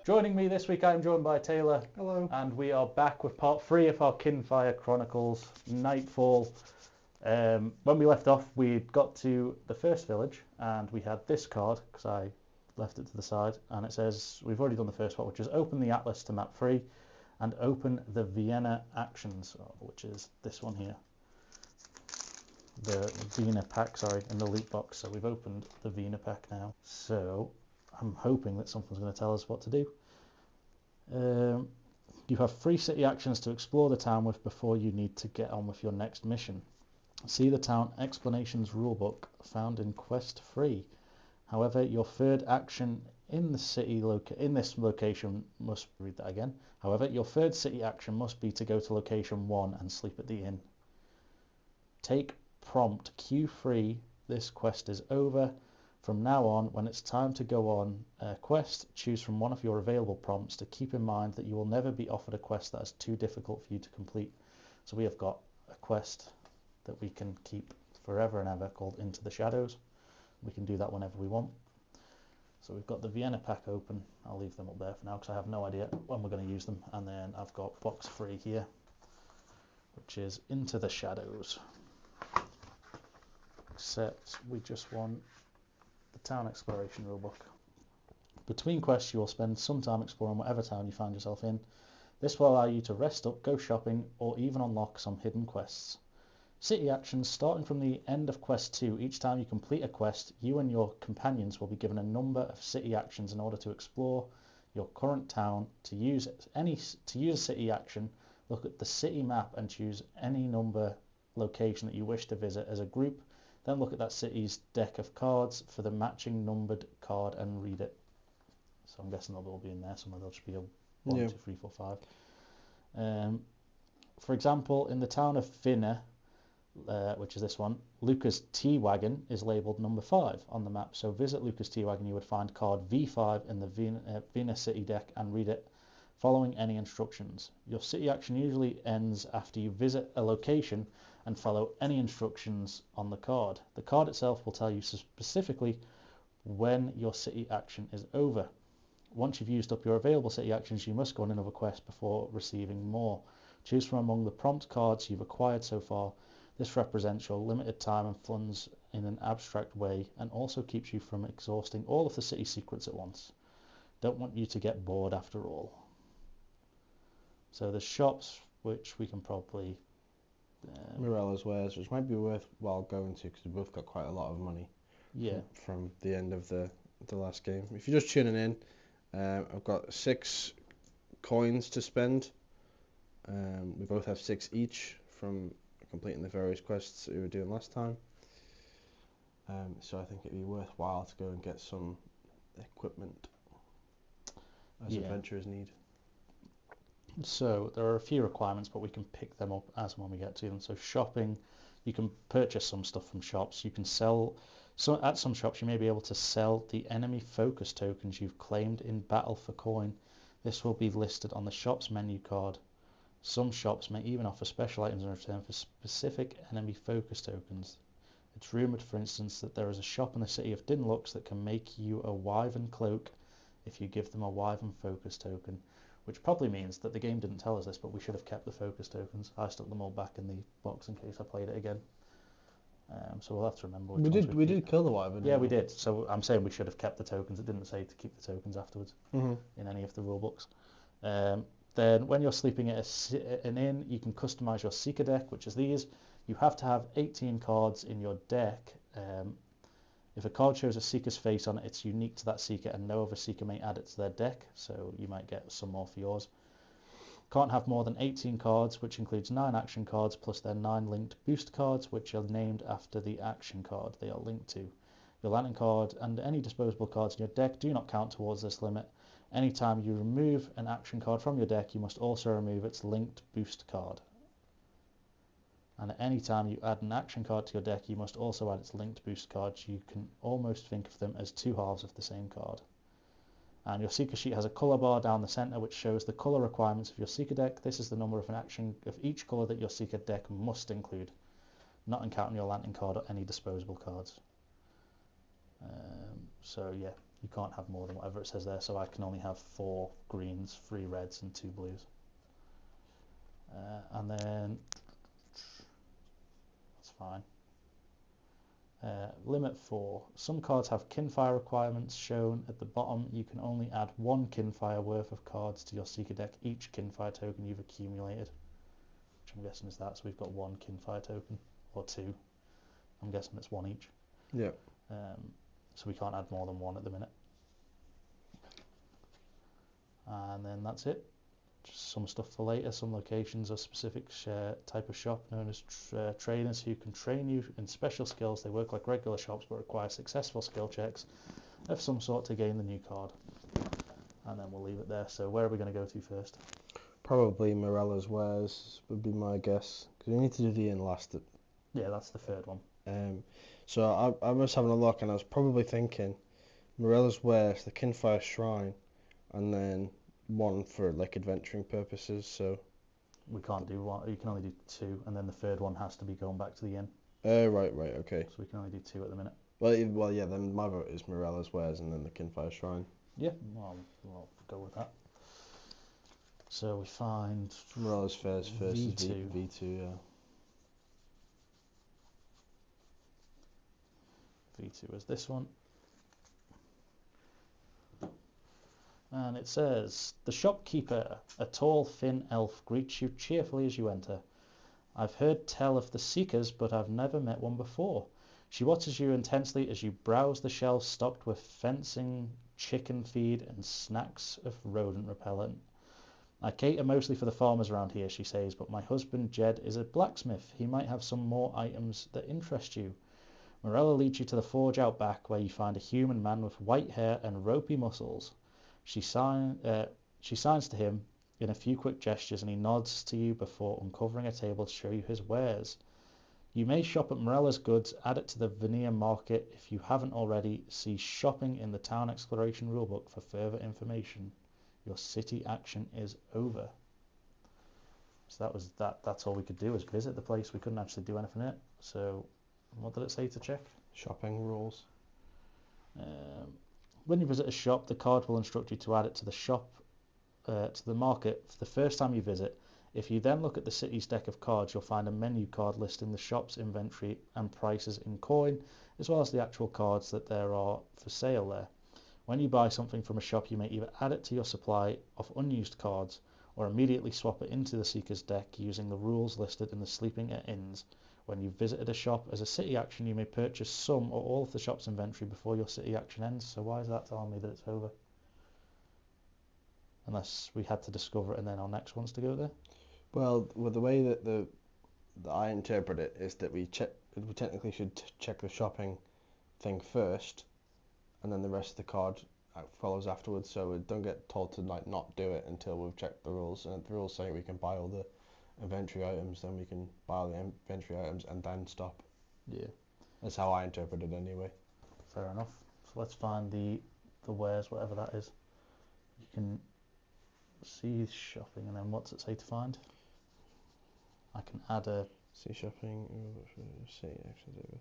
Joining me this week, I'm joined by Taylor. Hello. And we are back with part 3 of our Kinfire Chronicles, Nightfall. When we left off, we got to the first village, and we had this card, because I left it to the side, and it says, we've already done the first one, which is open the atlas to map 3, and open the Vinna actions, which is this one here. The Vinna pack, in the loot box. So we've opened the Vinna pack now. So I'm hoping that something's going to tell us what to do. You have 3 city actions to explore the town with before you need to get on with your next mission. See the town explanations rulebook found in quest 3. However, your third action in the city in this location must read that again. However, your third city action must be to go to location 1 and sleep at the inn. Take prompt Q3. This quest is over. From now on, when it's time to go on a quest, choose from one of your available prompts to keep in mind that you will never be offered a quest that is too difficult for you to complete. So we have got a quest that we can keep forever and ever called Into the Shadows. We can do that whenever we want. So we've got the Vinna pack open. I'll leave them up there for now because I have no idea when we're going to use them. And then I've got box 3 here, which is Into the Shadows. Except we just want the town exploration rulebook. Between quests, you will spend some time exploring whatever town you find yourself in. This will allow you to rest up, go shopping, or even unlock some hidden quests. City actions starting from the end of quest 2. Each time you complete a quest, you and your companions will be given a number of city actions in order to explore your current town. To use a city action, look at the city map and choose any number location that you wish to visit as a group. Then look at that city's deck of cards for the matching numbered card and read it. So I'm guessing they'll all be in there somewhere. There'll just be a 1, 2, 3, 4, 5. For example, in the town of Vinna, which is this one, Luca's Tea Wagon is labelled number 5 on the map. So visit Luca's Tea Wagon. You would find card V5 in the Vinna city deck and read it, following any instructions. Your city action usually ends after you visit a location and follow any instructions on the card. The card itself will tell you specifically when your city action is over. Once you've used up your available city actions, you must go on another quest before receiving more. Choose from among the prompt cards you've acquired so far. This represents your limited time and funds in an abstract way and also keeps you from exhausting all of the city secrets at once. Don't want you to get bored after all. So there's shops which we can probably Morella's Wares, which might be worthwhile going to because we both got quite a lot of money from the end of the last game. If you're just tuning in, I've got 6 coins to spend. We both have 6 each from completing the various quests that we were doing last time. So I think it'd be worthwhile to go and get some equipment as adventurers need. So there are a few requirements, but we can pick them up as and when we get to them. So shopping, you can purchase some stuff from shops. You can sell, so at some shops you may be able to sell the enemy focus tokens you've claimed in battle for coin. This will be listed on the shop's menu card. Some shops may even offer special items in return for specific enemy focus tokens. It's rumoured, for instance, that there is a shop in the city of Dinlux that can make you a wyvern cloak if you give them a wyvern focus token. Which probably means that the game didn't tell us this, but we should have kept the focus tokens. I stuck them all back in the box in case I played it again. So we'll have to remember which we did kill the wyvern. Yeah, we did. So I'm saying we should have kept the tokens. It didn't say to keep the tokens afterwards in any of the rule books. Then when you're sleeping at an inn, you can customize your Seeker deck, which is these. You have to have 18 cards in your deck. If a card shows a Seeker's face on it, it's unique to that Seeker and no other Seeker may add it to their deck, so you might get some more for yours. Can't have more than 18 cards, which includes 9 action cards plus their 9 linked boost cards, which are named after the action card they are linked to. Your lantern card and any disposable cards in your deck do not count towards this limit. Anytime you remove an action card from your deck, you must also remove its linked boost card. And at any time you add an action card to your deck, you must also add its linked boost cards. You can almost think of them as 2 halves of the same card. And your Seeker sheet has a colour bar down the centre which shows the colour requirements of your Seeker deck. This is the number of an action of each colour that your Seeker deck must include, not counting your lantern card or any disposable cards. So yeah, You can't have more than whatever it says there, so I can only have 4 greens, 3 reds and 2 blues. And then that's fine. Limit 4. Some cards have Kinfire requirements shown at the bottom. You can only add 1 Kinfire worth of cards to your Seeker deck each Kinfire token you've accumulated, which I'm guessing is that. So we've got 1 Kinfire token, or 2. I'm guessing it's 1 each. Yeah. So we can't add more than 1 at the minute. And then that's it. Just some stuff for later. Some locations are specific type of shop known as trainers who can train you in special skills. They work like regular shops but require successful skill checks of some sort to gain the new card. And then we'll leave it there. So where are we going to go to first? Probably Morella's Wares would be my guess, because we need to do the inn last. Yeah, that's the third one. So I was having a look and I was probably thinking Morella's Wares, the Kinfire Shrine, and then one for like adventuring purposes. So we can't do one. You can only do 2, and then the third one has to be going back to the inn. Right, okay. So we can only do 2 at the minute. Well, yeah. Then my vote is Morella's Wares and then the Kinfire Shrine. Yeah, well, we'll go with that. So we find Morella's Wares versus V2. V2, yeah. V2 is this one. And it says, the shopkeeper, a tall, thin elf, greets you cheerfully as you enter. I've heard tell of the Seekers, but I've never met one before. She watches you intensely as you browse the shelves stocked with fencing, chicken feed, and snacks of rodent repellent. I cater mostly for the farmers around here, she says, but my husband Jed is a blacksmith. He might have some more items that interest you. Morella leads you to the forge out back, where you find a human man with white hair and ropey muscles. She signs to him in a few quick gestures, and he nods to you before uncovering a table to show you his wares. You may shop at Morella's Goods, add it to the Vinna market if you haven't already. See shopping in the town exploration rulebook for further information. Your city action is over. So that was that. That's all we could do, was visit the place. We couldn't actually do anything in it. So what did it say to check? Shopping rules. When you visit a shop, the card will instruct you to add it to the shop, to the market for the first time you visit. If you then look at the city's deck of cards, you'll find a menu card listing the shop's inventory and prices in coin, as well as the actual cards that there are for sale there. When you buy something from a shop, you may either add it to your supply of unused cards, or immediately swap it into the Seeker's deck using the rules listed in the Sleeping at Inns. When you've visited a shop as a city action, you may purchase some or all of the shop's inventory before your city action ends. So why is that telling me that it's over? Unless we had to discover it and then our next one's to go there? Well, the way that I interpret it is that we technically should check the shopping thing first, and then the rest of the card follows afterwards. So we don't get told to like not do it until we've checked the rules. And if the rules say we can buy all the inventory items, then we can buy all the inventory items and then stop. Yeah. That's how I interpret it anyway. Fair enough. So let's find the wares, whatever that is. You can see shopping, and then what's it say to find? I can add a... See shopping, see actions over.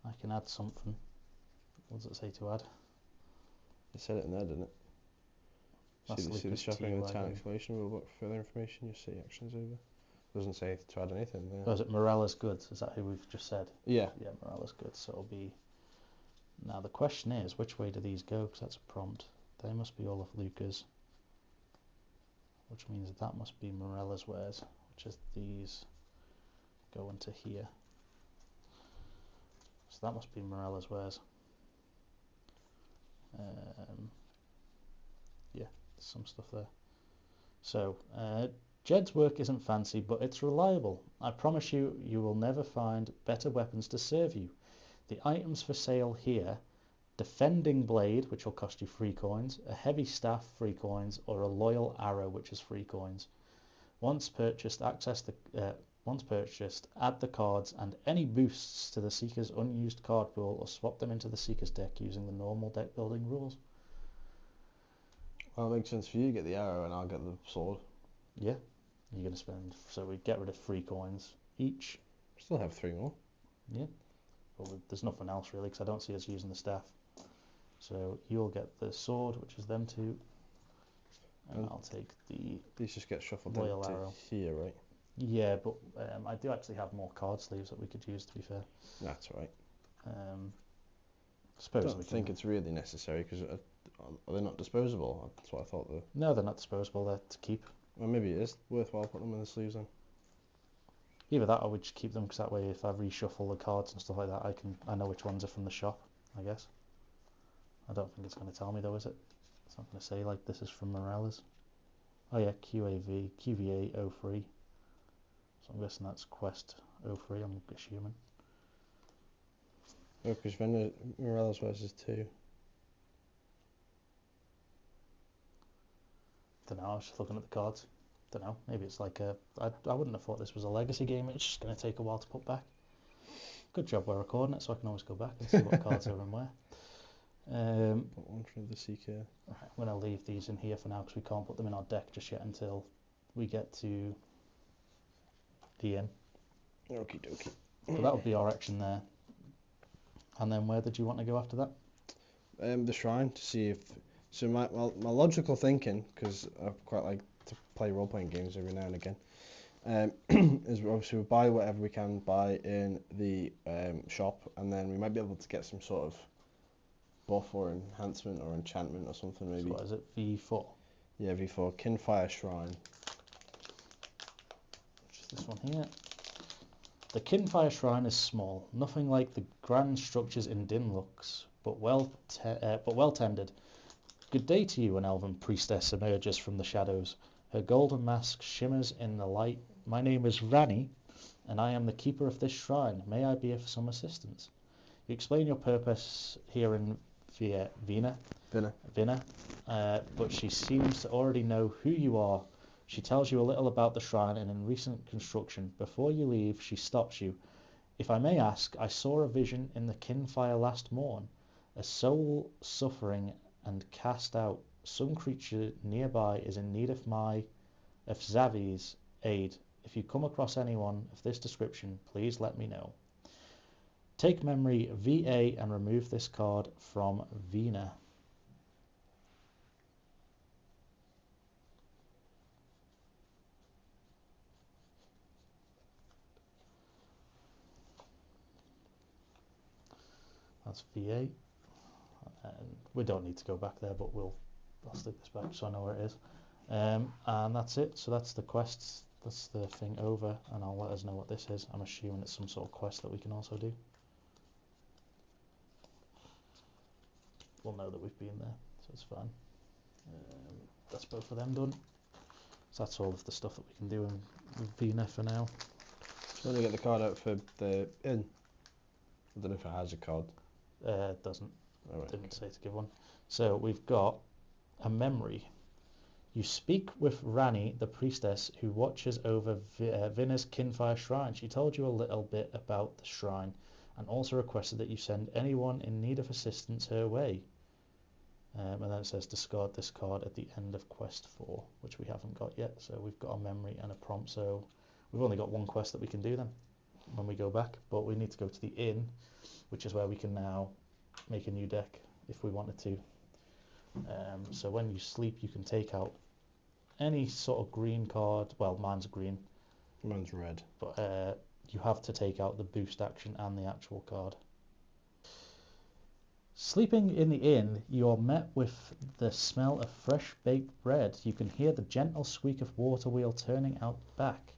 I can add something. What does it say to add? It said it in there, didn't it? See the shopping and the town exploration rulebook for further information. You see actions over. Doesn't say to add anything there. Oh, is it Morella's Goods? Is that who we've just said? Yeah. Yeah, Morella's Goods. So it'll be... Now the question is, which way do these go? Because that's a prompt. They must be all of Luca's. Which means that must be Morella's Wares. Which is these go into here. So that must be Morella's Wares. Yeah, there's some stuff there. So, Jed's work isn't fancy, but it's reliable. I promise you, you will never find better weapons to serve you. The items for sale here: defending blade, which will cost you 3 coins, a heavy staff, 3 coins, or a loyal arrow, which is 3 coins. Once purchased, add the cards and any boosts to the Seeker's unused card pool, or swap them into the Seeker's deck using the normal deck building rules. Well, it makes sense for you to get the arrow and I'll get the sword. Yeah, you're going to spend... So we get rid of 3 coins each. Still have 3 more. Yeah. Well, there's nothing else really, because I don't see us using the staff. So you'll get the sword, which is them 2, and I'll take the These just get shuffled royal into arrow. here, right? Yeah, but I do actually have more card sleeves that we could use, to be fair. That's all right. I don't think it's really necessary, because are they not disposable? That's what I thought. No, they're not disposable, they're to keep. Well, maybe it is worthwhile putting them in the sleeves then. Either that, or we just keep them, because that way if I reshuffle the cards and stuff like that, I know which ones are from the shop, I guess. I don't think it's going to tell me though, is it? It's not going to say like this is from Morales. Oh yeah, QVA 03. So I'm guessing that's Quest 03, I'm assuming. Oh, because Vinna Morales versus 2. Don't know, I was just looking at the cards. Don't know, maybe it's like I wouldn't have thought this was a legacy game, it's just going to take a while to put back. Good job we're recording it, so I can always go back and see what cards are and where. Put one for the CK. I'm going to leave these in here for now, because we can't put them in our deck just yet until we get to the inn. Okie dokie. But that would be our action there. And then where did you want to go after that? The shrine, to see if... So my logical thinking, because I quite like to play role-playing games every now and again, is obviously we buy whatever we can buy in the shop, and then we might be able to get some sort of buff or enhancement or enchantment or something maybe. So what is it, V4? Yeah, V4, Kinfire Shrine. Which is this one here. The Kinfire Shrine is small, nothing like the grand structures in Dinlux, but well tended. Good day to you, an elven priestess emerges from the shadows. Her golden mask shimmers in the light. My name is Rani, and I am the keeper of this shrine. May I be of some assistance? You explain your purpose here in Vinna, but she seems to already know who you are. She tells you a little about the shrine and in recent construction. Before you leave, she stops you. If I may ask, I saw a vision in the Kinfire last morn, a soul suffering and cast out. Some creature nearby is in need of Xavi's aid. If you come across anyone of this description, please let me know. Take memory VA and remove this card from Vinna. That's VA. And we don't need to go back there, but I'll stick this back so I know where it is. And that's it. So that's the quests. That's the thing over, and I'll let us know what this is. I'm assuming it's some sort of quest that we can also do. We'll know that we've been there, so it's fine. That's both of them done. So that's all of the stuff that we can do in Vinna for now. So when you get the card out for the inn, I don't know if it has a card. It doesn't. Right, Didn't say to give one. So we've got a memory. You speak with Rani, the priestess, who watches over Vinna's Kinfire Shrine. She told you a little bit about the shrine and also requested that you send anyone in need of assistance her way. And then it says discard this card at the end of quest 4, which we haven't got yet. So we've got a memory and a prompt. So we've only got one quest that we can do then when we go back. But we need to go to the inn, which is where we can now make a new deck if we wanted to. So when you sleep, you can take out any sort of green card. Well, mine's green. Mine's red. But you have to take out the boost action and the actual card. Sleeping in the inn, you are met with the smell of fresh baked bread. You can hear the gentle squeak of water wheel turning out back.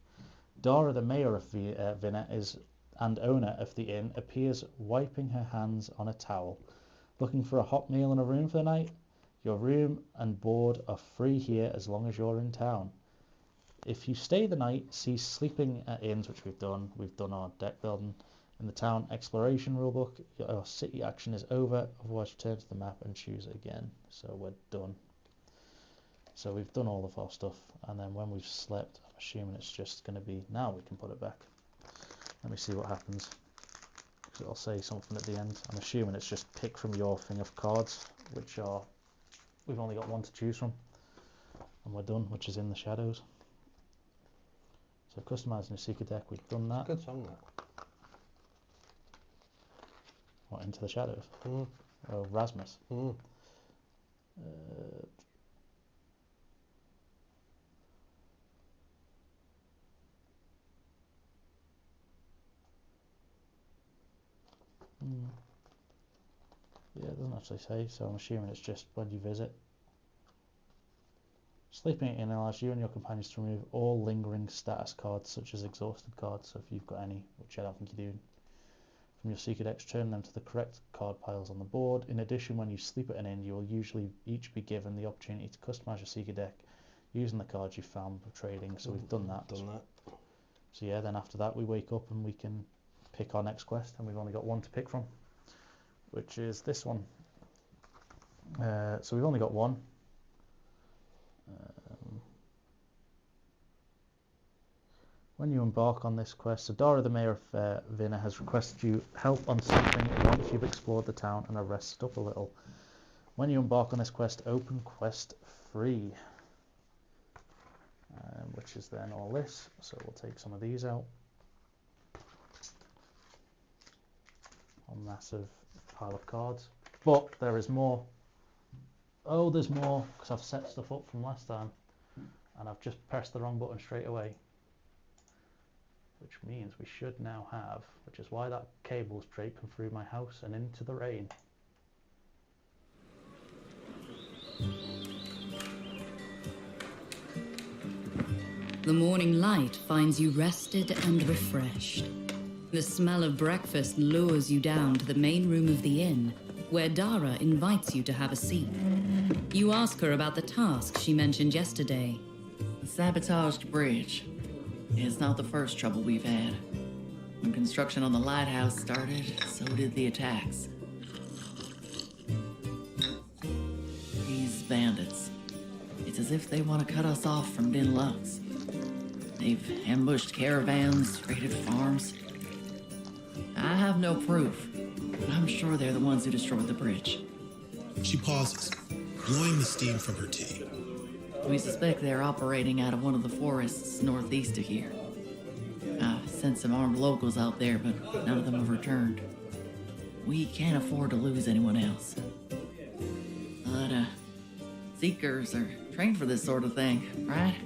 Dara, the mayor of Vinna, and owner of the inn, appears wiping her hands on a towel. Looking for a hot meal and a room for the night? Your room and board are free here as long as you're in town. If you stay the night, see sleeping at inns, which we've done our deck building. In the town exploration rulebook, your city action is over, otherwise return to the map and choose again. So we're done. So we've done all of our stuff, and then when we've slept, I'm assuming it's just going to be, now we can put it back. Let me see what happens, because it'll say something at the end. I'm assuming it's just pick from your thing of cards, which are, we've only got one to choose from, and we're done, which is in the shadows. So customising your secret deck, we've done that. Good song, that. What, Into the Shadows? Mm. Oh, Rasmus. Mm. Yeah, it doesn't actually say, so I'm assuming it's just when you visit. Sleeping at Inn allows you and your companions to remove all lingering status cards, such as exhausted cards, so if you've got any, which I don't think you do, from your secret decks, turn them to the correct card piles on the board. In addition, when you sleep at an inn, you will usually each be given the opportunity to customise your secret deck using the cards you found for trading, so we've done that. So yeah, then after that we wake up and we can pick our next quest, and we've only got one to pick from, which is this one. So we've only got one. When you embark on this quest, Adara, the mayor of Vinna, has requested you help on something once you've explored the town and are rested up a little. When you embark on this quest, open quest free, which is then all this. So we'll take some of these out. A massive pile of cards, but there is more. Oh, there's more, because I've set stuff up from last time and I've just pressed the wrong button straight away, which means we should now have, which is why that cable's draping through my house and into the rain. The morning light finds you rested and refreshed. The smell of breakfast lures you down to the main room of the inn, where Dara invites you to have a seat. You ask her about the task she mentioned yesterday. The sabotaged bridge. It's not the first trouble we've had. When construction on the lighthouse started, so did the attacks. These bandits. It's as if they want to cut us off from Bin Lux. They've ambushed caravans, raided farms. I have no proof, but I'm sure they're the ones who destroyed the bridge. She pauses, blowing the steam from her tea. We suspect they're operating out of one of the forests northeast of here. I've sent some armed locals out there, but none of them have returned. We can't afford to lose anyone else. But, Seekers are trained for this sort of thing, right?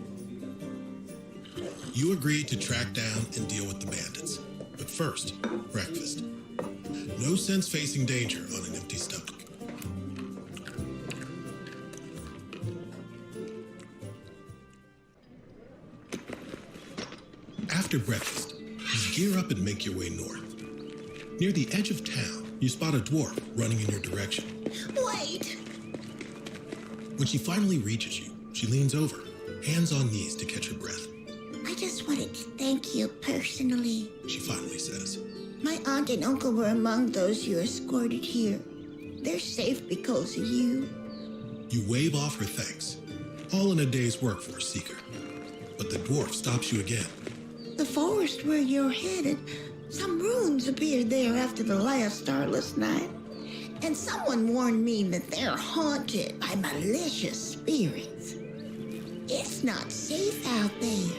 You agree to track down and deal with the bandits. But first, breakfast. No sense facing danger on an empty stomach. After breakfast, you gear up and make your way north. Near the edge of town, you spot a dwarf running in your direction. Wait! When she finally reaches you, she leans over, hands on knees to catch her breath. I just wanted to thank you personally. She finally says. My aunt and uncle were among those you escorted here. They're safe because of you. You wave off her thanks, all in a day's work for a seeker. But the dwarf stops you again. The forest where you're headed, some runes appeared there after the last Starless Night. And someone warned me that they're haunted by malicious spirits. It's not safe out there.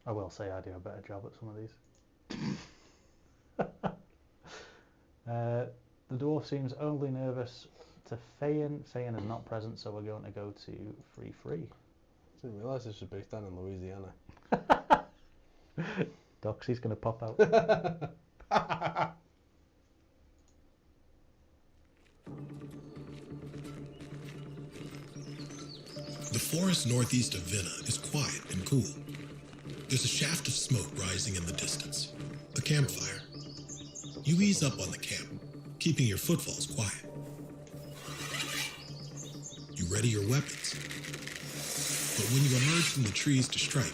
I will say I do a better job at some of these. The dwarf seems only nervous to Fayin. Fayin is not present, so we're going to go to free. I didn't realise this was based down in Louisiana. Doxy's going to pop out. The forest northeast of Vinna is quiet and cool. There's a shaft of smoke rising in the distance. A campfire. You ease up on the camp, keeping your footfalls quiet. You ready your weapons. But when you emerge from the trees to strike,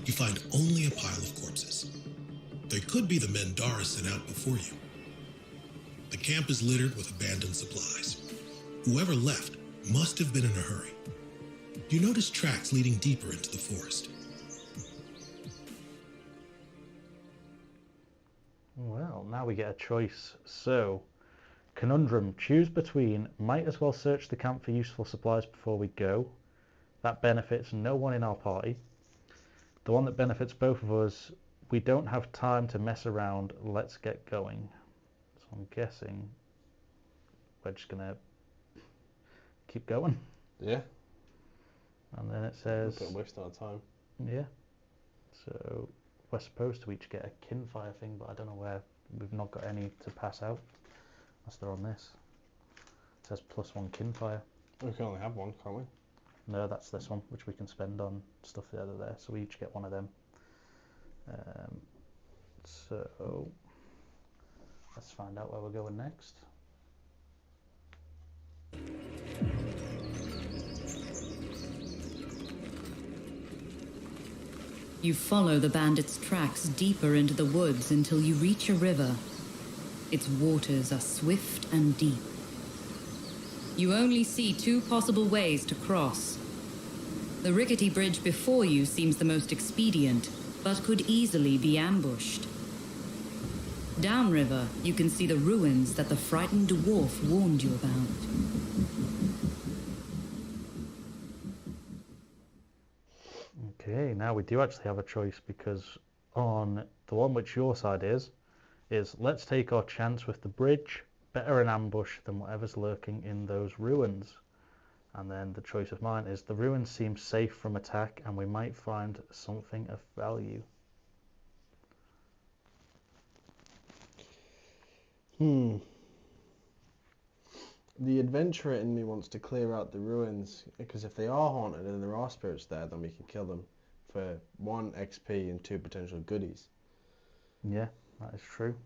you find only a pile of corpses. They could be the men Dara sent out before you. The camp is littered with abandoned supplies. Whoever left must have been in a hurry. You notice tracks leading deeper into the forest. Well, now we get a choice. So, conundrum. Choose between might as well search the camp for useful supplies before we go, That benefits no one in our party. The one that benefits both of us, we don't have time to mess around, let's get going. So I'm guessing we're just going to keep going. Yeah. And then it says... Don't waste our time. Yeah. So we're supposed to each get a Kinfire thing, but I don't know where. We've not got any to pass out. Unless they're on this. It says +1 Kinfire. We can only have one, can't we? No, that's this one, which we can spend on stuff the other there. So we each get one of them. So let's find out where we're going next. You follow the bandits' tracks deeper into the woods until you reach a river. Its waters are swift and deep. You only see 2 possible ways to cross. The rickety bridge before you seems the most expedient, but could easily be ambushed. Downriver, you can see the ruins that the frightened dwarf warned you about. Okay, now we do actually have a choice, because on the one which your side is let's take our chance with the bridge, better an ambush than whatever's lurking in those ruins. And then the choice of mine is the ruins seem safe from attack and we might find something of value. The adventurer in me wants to clear out the ruins, because if they are haunted and there are spirits there, then we can kill them for 1 XP and 2 potential goodies. Yeah, that is true.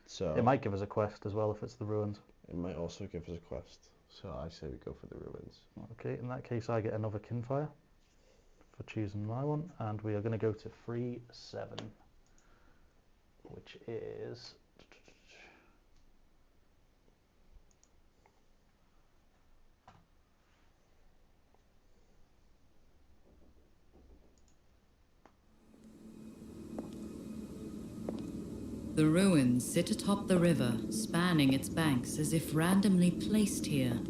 So it might give us a quest as well if it's the ruins. It might also give us a quest. So I say we go for the ruins. Okay, in that case I get another Kinfire for choosing my one, and we are going to go to 3-7, which is... The ruins sit atop the river, spanning its banks as if randomly placed here.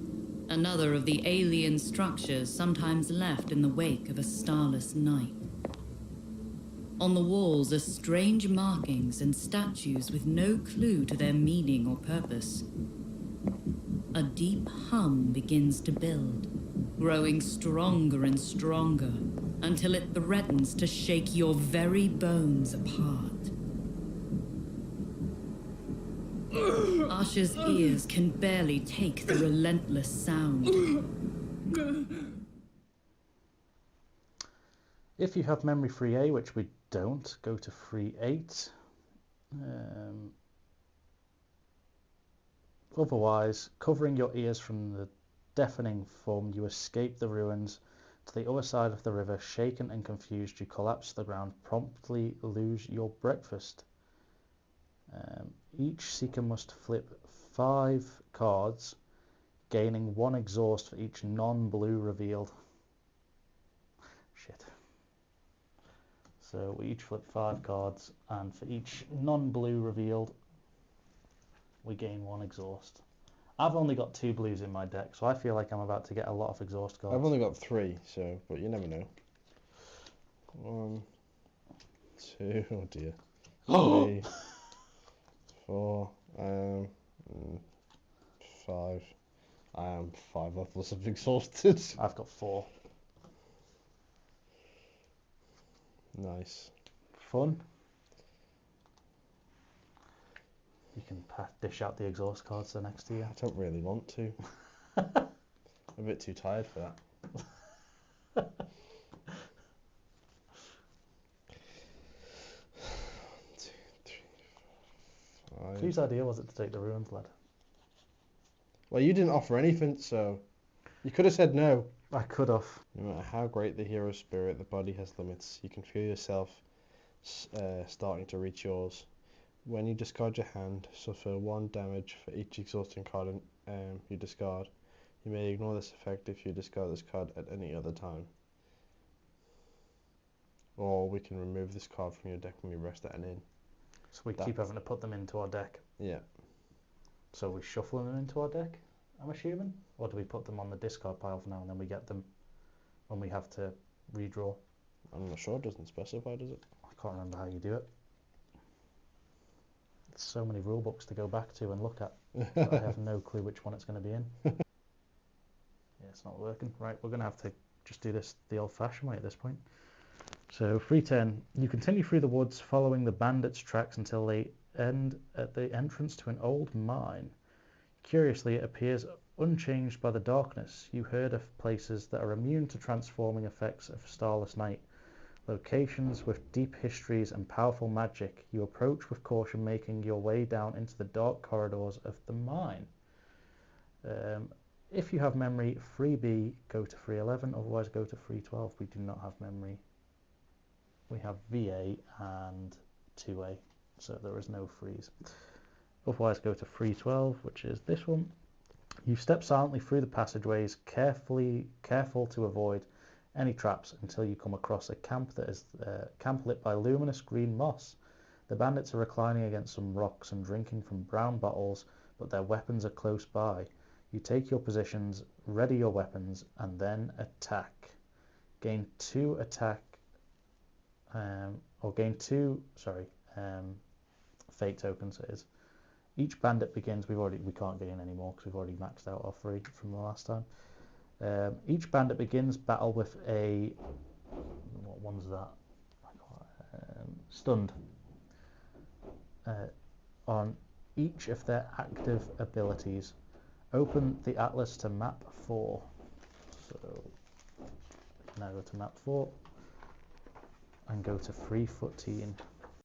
Another of the alien structures sometimes left in the wake of a starless night. On the walls are strange markings and statues with no clue to their meaning or purpose. A deep hum begins to build, growing stronger and stronger, until it threatens to shake your very bones apart. Asha's ears can barely take the relentless sound. If you have memory 3A, which we don't, go to 3-8. Otherwise, covering your ears from the deafening thumb, you escape the ruins to the other side of the river. Shaken and confused, you collapse to the ground, promptly lose your breakfast. Each seeker must flip 5 cards, gaining 1 exhaust for each non-blue revealed. Shit. So we each flip 5 cards, and for each non-blue revealed, we gain 1 exhaust. I've only got 2 blues in my deck, so I feel like I'm about to get a lot of exhaust cards. I've only got 3, so, but you never know. 1, 2, oh dear. 3, 4, 5. I am 5 levels of exhausted. I've got 4. Nice. Fun. You can dish out the exhaust cards the next year. I don't really want to. I'm a bit too tired for that. 1, 2, 3, 4, 5. Whose idea was it to take the ruins, lad? Well, you didn't offer anything, so you could have said no. I could have. No matter how great the hero's spirit, the body has limits. You can feel yourself starting to reach yours. When you discard your hand, suffer 1 damage for each exhausting card you discard. You may ignore this effect if you discard this card at any other time. Or we can remove this card from your deck when we rest at an inn. So we keep having to put them into our deck. Yeah. So we shuffle them into our deck, I'm assuming? Or do we put them on the discard pile for now and then we get them when we have to redraw. I'm not sure, it doesn't specify, does it? I can't remember how you do it. There's so many rule books to go back to and look at. I have no clue which one it's going to be in. Yeah, it's not working. Right, we're going to have to just do this the old-fashioned way at this point. So, free turn. You continue through the woods following the bandits' tracks until they end at the entrance to an old mine. Curiously, it appears unchanged by the darkness. You heard of places that are immune to transforming effects of Starless Night. Locations with deep histories and powerful magic. You approach with caution, making your way down into the dark corridors of the mine. If you have memory, 3B, go to 311, otherwise go to 312. We do not have memory. We have VA and 2A, so there is no freeze. Otherwise go to 312, which is this one. You step silently through the passageways, careful to avoid any traps until you come across a camp that is camp lit by luminous green moss. The bandits are reclining against some rocks and drinking from brown bottles, but their weapons are close by. You take your positions, ready your weapons, and then attack. Gain 2 attack, fate tokens it is. Each bandit begins, we can't gain any more because we've already maxed out our 3 from the last time. Each bandit begins battle with a, what one's that? Stunned. On each of their active abilities. Open the atlas to map 4. So now go to map 4 and go to 314.